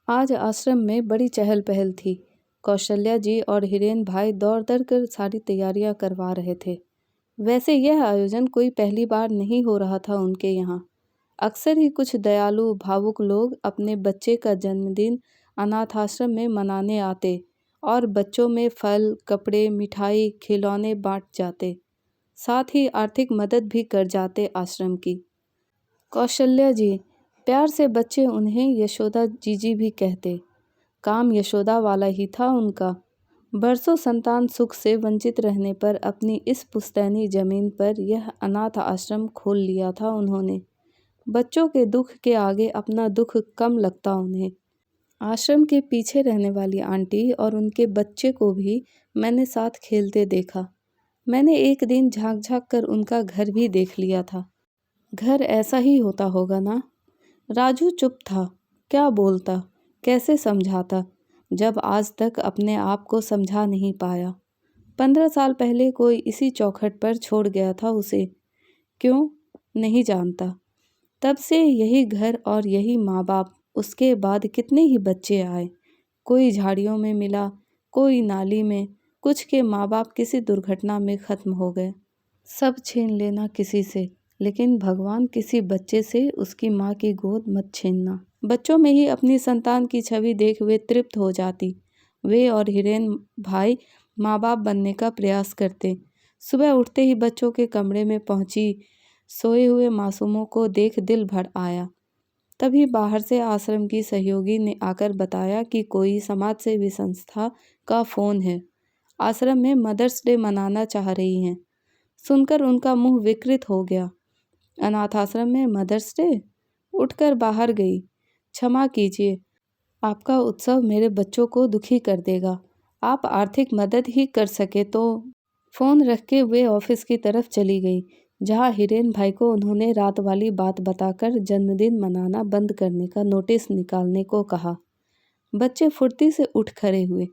आज आश्रम में बड़ी चहल पहल थी। कौशल्या जी और हिरेन भाई दौड़ कर सारी तैयारियां करवा रहे थे। वैसे यह आयोजन कोई पहली बार नहीं हो रहा था उनके यहाँ। अक्सर ही कुछ दयालु भावुक लोग अपने बच्चे का जन्मदिन अनाथ आश्रम में मनाने आते और बच्चों में फल, कपड़े, मिठाई, खिलौने बांट जाते। साथ ही आर्थिक मदद भी कर जाते आश्रम की। कौशल्या जी, प्यार से बच्चे उन्हें यशोदा जीजी भी कहते। काम यशोदा वाला ही था उनका। बरसों संतान सुख से वंचित रहने पर अपनी इस पुश्तैनी जमीन पर यह अनाथ आश्रम खोल लिया था उन्होंने। बच्चों के दुख के आगे अपना दुख कम लगता उन्हें। आश्रम के पीछे रहने वाली आंटी और उनके बच्चे को भी मैंने साथ खेलते देखा। मैंने एक दिन झांक झांक कर उनका घर भी देख लिया था। घर ऐसा ही होता होगा ना। राजू चुप था। क्या बोलता, कैसे समझाता, जब आज तक अपने आप को समझा नहीं पाया। 15 साल पहले कोई इसी चौखट पर छोड़ गया था उसे। क्यों, नहीं जानता। तब से यही घर और यही माँ बाप। उसके बाद कितने ही बच्चे आए। कोई झाड़ियों में मिला, कोई नाली में, कुछ के माँ बाप किसी दुर्घटना में ख़त्म हो गए। सब छीन लेना किसी से, लेकिन भगवान किसी बच्चे से उसकी माँ की गोद मत छीनना। बच्चों में ही अपनी संतान की छवि देख वे तृप्त हो जाती। वे और हिरेन भाई माँ बाप बनने का प्रयास करते। सुबह उठते ही बच्चों के कमरे में पहुंची, सोए हुए मासूमों को देख दिल भर आया। तभी बाहर से आश्रम की सहयोगी ने आकर बताया कि कोई समाज सेवी संस्था का फ़ोन है। आश्रम में मदर्स डे मनाना चाह रही हैं। सुनकर उनका मुंह विकृत हो गया। अनाथ आश्रम में मदर्स डे? उठकर बाहर गई। क्षमा कीजिए, आपका उत्सव मेरे बच्चों को दुखी कर देगा। आप आर्थिक मदद ही कर सके तो। फ़ोन रख के वे ऑफिस की तरफ चली गई, जहां हिरेन भाई को उन्होंने रात वाली बात बताकर जन्मदिन मनाना बंद करने का नोटिस निकालने को कहा। बच्चे फुर्ती से उठ खड़े हुए।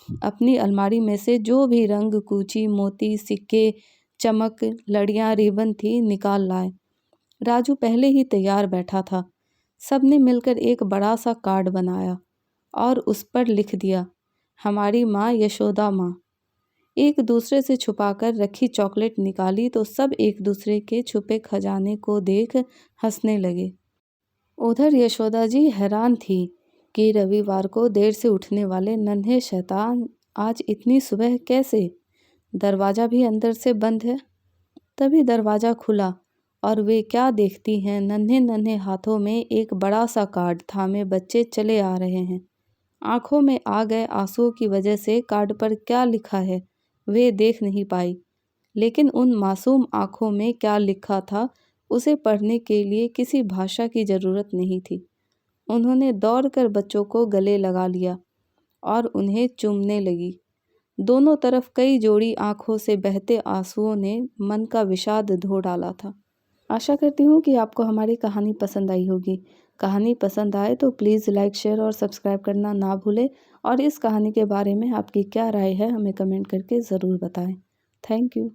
अपनी अलमारी में से जो भी रंग, कूची, मोती, सिक्के, चमक, लड़ियाँ, रिबन थी निकाल लाए। राजू पहले ही तैयार बैठा था। सबने मिलकर एक बड़ा सा कार्ड बनाया और उस पर लिख दिया, हमारी माँ यशोदा माँ। एक दूसरे से छुपाकर रखी चॉकलेट निकाली तो सब एक दूसरे के छुपे खजाने को देख हंसने लगे। उधर यशोदा जी हैरान थी कि रविवार को देर से उठने वाले नन्हे शैतान आज इतनी सुबह कैसे। दरवाज़ा भी अंदर से बंद है। तभी दरवाज़ा खुला और वे क्या देखती हैं, नन्हे नन्हे हाथों में एक बड़ा सा कार्ड थामे बच्चे चले आ रहे हैं। आंखों में आ गए आंसुओं की वजह से कार्ड पर क्या लिखा है वे देख नहीं पाई, लेकिन उन मासूम आंखों में क्या लिखा था उसे पढ़ने के लिए किसी भाषा की ज़रूरत नहीं थी। उन्होंने दौड़कर बच्चों को गले लगा लिया और उन्हें चूमने लगी। दोनों तरफ कई जोड़ी आंखों से बहते आंसुओं ने मन का विषाद धो डाला था। आशा करती हूँ कि आपको हमारी कहानी पसंद आई होगी। कहानी पसंद आए तो प्लीज़ लाइक, शेयर और सब्सक्राइब करना ना भूलें और इस कहानी के बारे में आपकी क्या राय है हमें कमेंट करके ज़रूर बताएं। Thank you.